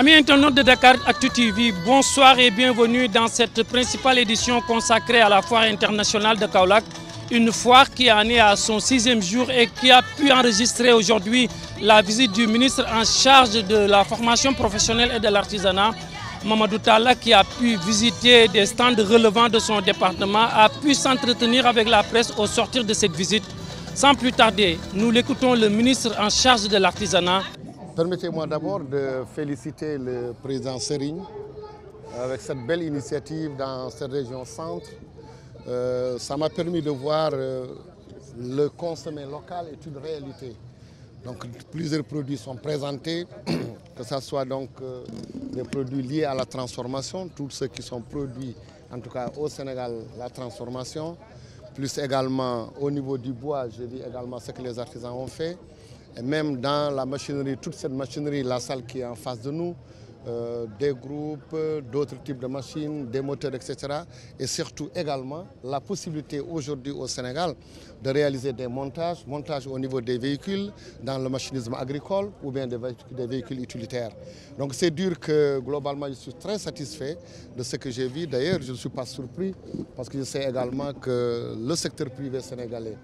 Amis internautes de Dakar Actu TV, bonsoir et bienvenue dans cette principale édition consacrée à la foire internationale de Kaolack. Une foire qui en est à son 6e jour et qui a pu enregistrer aujourd'hui la visite du ministre en charge de la formation professionnelle et de l'artisanat, Mamadou Talla, qui a pu visiter des stands relevant de son département, a pu s'entretenir avec la presse au sortir de cette visite. Sans plus tarder, nous l'écoutons, le ministre en charge de l'artisanat. Permettez-moi d'abord de féliciter le président Serigne avec cette belle initiative dans cette région centre. Ça m'a permis de voir le consommé local est une réalité. Donc plusieurs produits sont présentés, que ce soit donc des produits liés à la transformation, tous ceux qui sont produits, en tout cas au Sénégal, la transformation, plus également au niveau du bois, je dis également ce que les artisans ont fait. Et même dans la machinerie, toute cette machinerie, la salle qui est en face de nous, des groupes, d'autres types de machines, des moteurs, etc. Et surtout également la possibilité aujourd'hui au Sénégal de réaliser des montages au niveau des véhicules dans le machinisme agricole ou bien des véhicules utilitaires. Donc c'est dur que globalement je suis très satisfait de ce que j'ai vu. D'ailleurs je ne suis pas surpris parce que je sais également que le secteur privé sénégalais,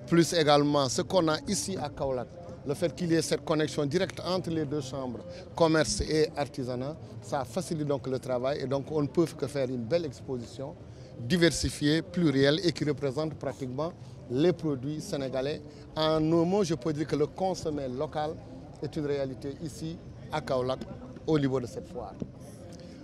plus également ce qu'on a ici à Kaolack, le fait qu'il y ait cette connexion directe entre les deux chambres, commerce et artisanat, ça facilite donc le travail et donc on ne peut que faire une belle exposition diversifiée, plurielle et qui représente pratiquement les produits sénégalais. En un mot, je peux dire que le consommé local est une réalité ici à Kaolack au niveau de cette foire.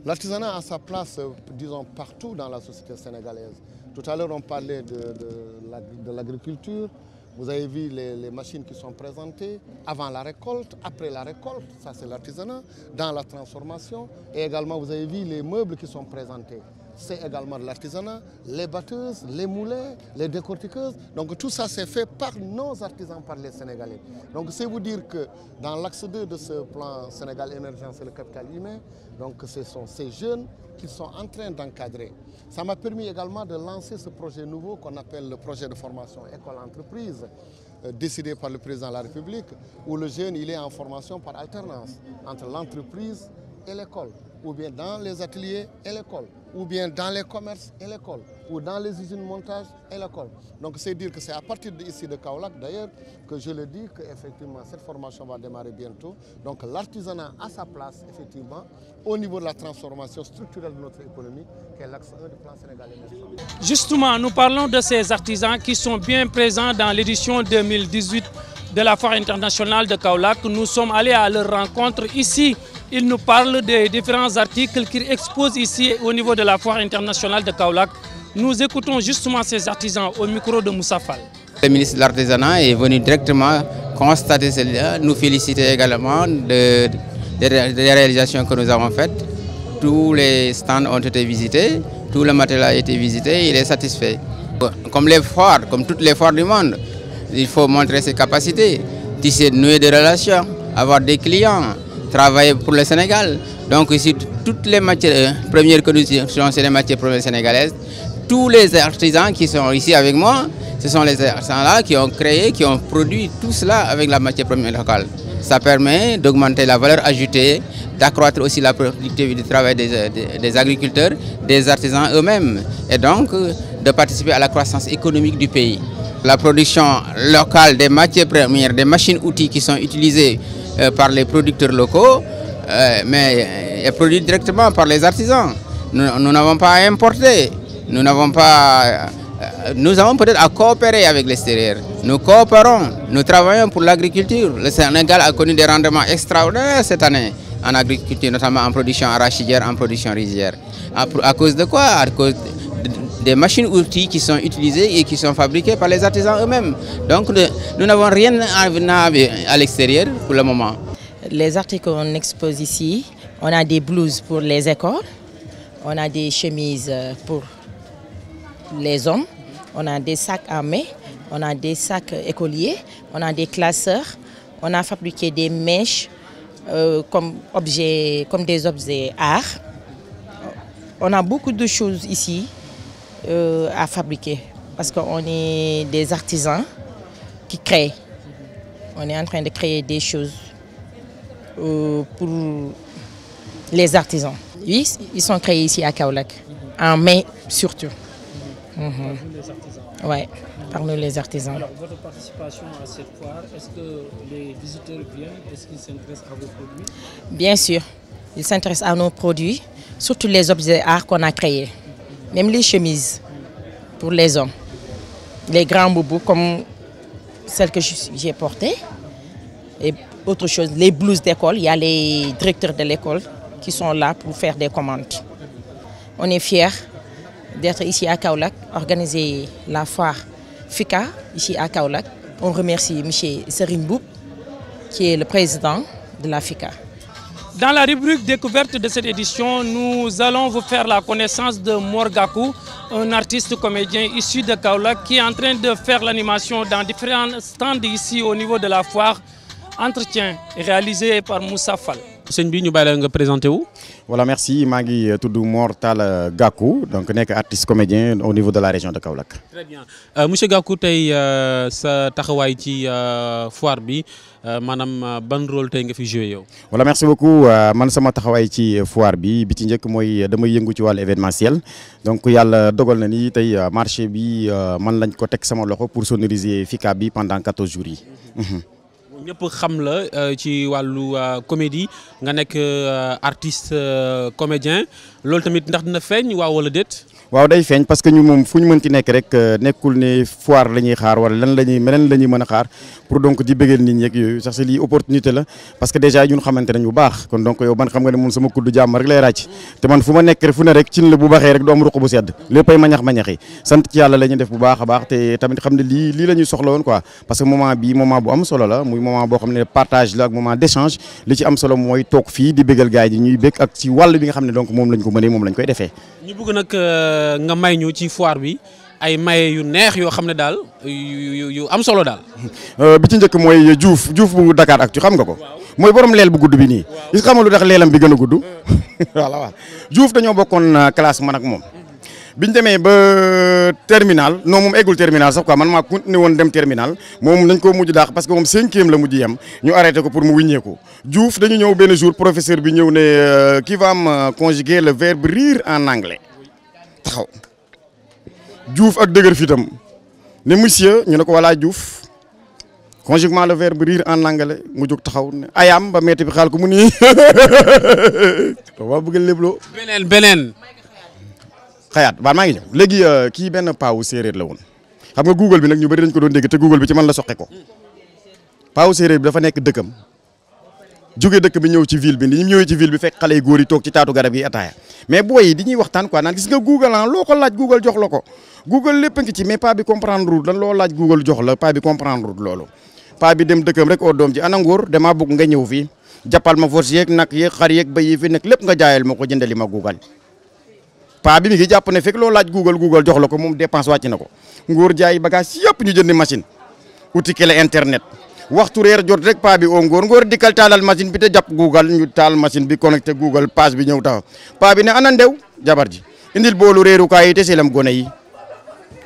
L'artisanat a sa place, disons, partout dans la société sénégalaise. Tout à l'heure, on parlait de l'agriculture. Vous avez vu les machines qui sont présentées avant la récolte, après la récolte, ça c'est l'artisanat, dans la transformation. Et également, vous avez vu les meubles qui sont présentés. C'est également de l'artisanat, les batteuses, les moulins, les décortiqueuses. Donc tout ça c'est fait par nos artisans, par les Sénégalais. Donc c'est vous dire que dans l'axe 2 de ce plan Sénégal émergent, c'est le capital humain. Donc ce sont ces jeunes qui sont en train d'encadrer. Ça m'a permis également de lancer ce projet nouveau qu'on appelle le projet de formation école-entreprise, décidé par le président de la République, où le jeune il est en formation par alternance entre l'entreprise et l'école, ou bien dans les ateliers et l'école, ou bien dans les commerces et l'école, ou dans les usines de montage et l'école. Donc c'est dire que c'est à partir d'ici de Kaolack d'ailleurs que je le dis qu'effectivement cette formation va démarrer bientôt. Donc l'artisanat a sa place effectivement au niveau de la transformation structurelle de notre économie, qui est l'axe 1 du plan Sénégal émergent. Justement, nous parlons de ces artisans qui sont bien présents dans l'édition 2018 de la foire internationale de Kaolack. Nous sommes allés à leur rencontre ici. Ils nous parlent des différents articles qu'ils exposent ici au niveau de la foire internationale de Kaolack. Nous écoutons justement ces artisans au micro de Moussa Fall. Le ministre de l'Artisanat est venu directement constater cela, nous féliciter également des réalisations que nous avons faites. Tous les stands ont été visités, tout le matériel a été visité, il est satisfait. Comme les foires, comme toutes les foires du monde, il faut montrer ses capacités, tisser, nouer des relations, avoir des clients, travailler pour le Sénégal. Donc ici, toutes les matières premières que nous utilisons, c'est les matières premières sénégalaises. Tous les artisans qui sont ici avec moi, ce sont les artisans-là qui ont créé, qui ont produit tout cela avec la matière première locale. Ça permet d'augmenter la valeur ajoutée, d'accroître aussi la productivité du travail des agriculteurs, des artisans eux-mêmes, et donc de participer à la croissance économique du pays. La production locale des matières premières, des machines-outils qui sont utilisées par les producteurs locaux, mais est produit directement par les artisans. Nous n'avons pas à importer, nous avons peut-être à coopérer avec l'extérieur. Nous coopérons, nous travaillons pour l'agriculture. Le Sénégal a connu des rendements extraordinaires cette année en agriculture, notamment en production arachidière, en production rizière. À cause de quoi? À cause des machines-outils qui sont utilisées et qui sont fabriquées par les artisans eux-mêmes. Donc nous n'avons rien à l'extérieur pour le moment. Les articles qu'on expose ici, on a des blouses pour les écoles, on a des chemises pour les hommes, on a des sacs à main, on a des sacs écoliers, on a des classeurs, on a fabriqué des mèches comme des objets art. On a beaucoup de choses ici à fabriquer parce qu'on est des artisans qui créent. On est en train de créer des choses pour les artisans. Oui, ils sont créés ici à Kaolack, en mai surtout. Oui, par nous les artisans. Alors, votre participation à cette foire, est-ce que les visiteurs viennent? Est-ce qu'ils s'intéressent à vos produits? Bien sûr, ils s'intéressent à nos produits, surtout les objets d'art qu'on a créés. Même les chemises pour les hommes, les grands boubous comme celles que j'ai portées. Et autre chose, les blouses d'école, il y a les directeurs de l'école qui sont là pour faire des commandes. On est fiers d'être ici à Kaolack, organiser la foire FICA ici à Kaolack. On remercie M. Serigne Mboup, qui est le président de la FICA. Dans la rubrique découverte de cette édition, nous allons vous faire la connaissance de Mor Gakou, un artiste comédien issu de Kaolack qui est en train de faire l'animation dans différents stands ici au niveau de la foire. Entretien réalisé par Moussa Fall. sëñ bi ñu bàyyi la nga présenté wu. Voilà, merci. maa ngi tudd Mor Talla Gakou, donc nekk artiste comédien au niveau de la région de Kaolack. Très bien monsieur Gakou, tey sa taxawaay ci foire bi maanaam ban rôle tey nga fi joué yow. Voilà, merci beaucoup. Man sama taxawaay ci foire bi ci njëkk mooy damay yëngu ci wàllu événementiel, donc yàlla dogal na ni tey marché bi man lañ ko teg sama loxo pour sonoriser FICA bi pendant 14 jours yi. ñëpp xam la ci wàllu comédie nga nekk artiste comédien loolu tamit ndax dina feeñ waaw wala déet. waaw day feeñ parce que ñu moom fu ñu mënti nekk rek nekkul ne foire la ñuy xaar wala lan la ñuy meneen la ñuy mën a xaar pour donc di bëggeel nit ñi ak yooyu sax lii opportunité la parce que déjà ñun xamante nañ bu baax kon donc yow man xam nga ne moom sama kuddu jàmm rek lay ràcc te man fu ma nekk rek fu ne rek cin la bu baxee rek du am ruq bu sedd léppay mañax-mañaxi sant ci yàlla la ñuy def bu baax a baax te tamit xam ne lii la ñuy soxla woon quoi parce que moment bi moment bu am solo la muy moment boo xam ne partage la ak moment d'échange li ci am solo mooy toog fii di bëggal gaay yi ñuy bëgg ak ci wàll bi nga xam ne donc moom lañ ko mënee moom lañ koy defee. ñu bëgg nag nga may ñu ci foire bi ay maye yu neex yoo xam ne daal yu am solo daal. bi ci njëkk mooy Diouf bu Dakar Actu xam nga ko. mooy borom leel bu gudd bi nii. gis nga lu tax leelam bi gën a gudd. voilà waaw Diouf dañoo bokkoon classe man ak moom. biñ demee ba terminal non moom eggul terminal sax quoi man maa continué woon dem terminal moom dañ ko mujj daax parce que moom 5e la mujj yem ñu arrêté ko pour mu wiññeeku Diouf dañu ñëw benn jour professeur bi ñëw ne qui va me conjuguer le verbe rire en anglais taxaw Diouf ak dëgër fitam ne monsieur ñu ne ko voilà Diouf conjuguement le verbe rire en anglais mu jóg taxaw ne ayam ba metti bi xaal ko mu nii waa bëgg lébloo beneen xayaat baal maa ngi ñëw léegi kii benn paawu séeréer la woon xam nga Google bi nag ñu bëri dañ ko doon dégg te Google bi ci man la soqe ko paawu séeréer bi dafa nekk dëkkam jóge dëkk bi ñëw ci ville bi ni ñu ñëwee ci ville bi fekk xale yu góor yi toog ci taatu garab yi ataaya mais booy yi di ñuy waxtaan quoi naan gis nga Google loo ko laaj Google jox la ko Google lépp a ngi ci mais paa bi comprendre wul lan loo laaj Google jox la paa bi comprendre wul loolu paa bi dem dëkkam rek oo doom ji ana ngóor damaa bëgg nga ñëw fii jàppal ma force yeeg nag yeeg xar yeeg bay yi fi nekk lépp nga jaayal ma ko jëndali ma Google paa bi mi ngi jàpp ne fekk loo laaj Google jox la ko moom dépense wàcc na ko ngóor jaay bagage yëpp ñu jënd machine uti kele internet waxtu reer jot rek paa bi oo ngóor dikkal taalal machine bi te jàpp Google ñu taal machine bi connecté Google page bi ñëw taxaw paa bi ne ana ndew jabar ji indil boolu reerukaay yi te selam gone yi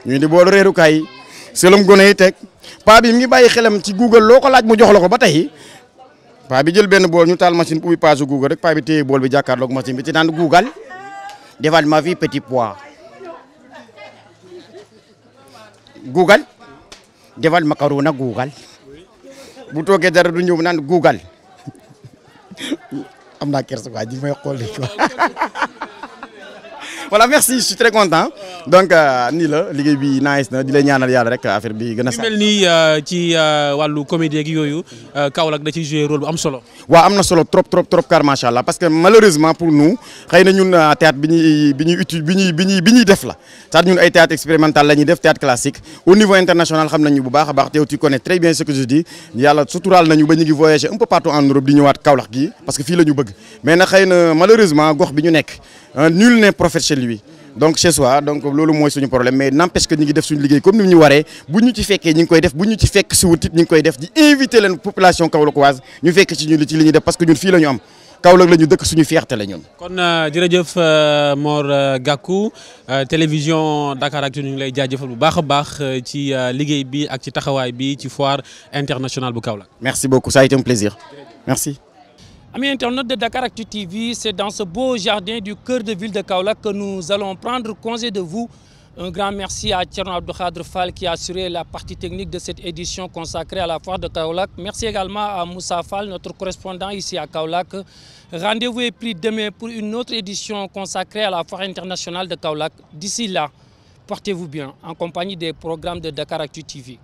ñu indi boolu reerukaay yi selam gone yi teg paa bi mi ngi bàyyi xelam ci Google loo ko laaj mu jox la ko ba tey paa bi jël benn bool ñu taal machine ubbi page Google rek paa bi téye bool bi jàkkaarloog machine bi ci naan Google defal ma fi petit pois Google defal macaroni Google bu toogee dara du ñëw naan Google am naa kersa quoi ji may xool quoi voilà merci je suis très content donc nii la liggéey bi nice na di la ñaanal yàlla rek affaire bi gën a. mel ni ci wàllu comédie gi yooyu Kaolack da ciy jouer rôle bu am solo. waaw am na solo trop car macha allah parce que malheureusement pour nous xëy na ñun théâtre bi ñuy def la c'est-à-dire ñun ay théâtre expérimental la ñuy def théâtre classique au niveau international xam nañu bu baax a baax te tu connais très bien ce que je dis yàlla suturaal nañu ba ñu ngi voyager un peu partout en Europe di ñëwaat Kaolack gi parce que fii la ñu bëgg mais nag xëy na malheureusement gox bi ñu nekk nul n'est prophète chez lui donc chez soi donc loolu mooy suñu problème mais n'empêche que ñu ngi def suñu liggéey comme ni ñu waree bu ñu ci fekkee ñu ngi koy def bu ñu ci fekk si wutit ñu ngi koy def di inviter leen population kaolackoise ñu fekk ci ñun ci li ñuy def parce que ñun fii la ñu am Kaolack la ñu dëkk suñu fierté la ñun. kon jërëjëf Mor Gakou télévision Dakaractu ñu ngi lay jaajëfal bu baax a baax ci liggéey bi ak ci taxawaay bi ci foire internationale bu Kaolack. merci beaucoup ça a été un plaisir merci. Amis internautes de Dakaractu TV, c'est dans ce beau jardin du cœur de ville de Kaolack que nous allons prendre congé de vous. Un grand merci à Thierno Abdou Khadre Fall qui a assuré la partie technique de cette édition consacrée à la foire de Kaolack. Merci également à Moussa Fall, notre correspondant ici à Kaolack. Rendez-vous est pris demain pour une autre édition consacrée à la foire internationale de Kaolack. D'ici là, portez-vous bien en compagnie des programmes de Dakaractu TV.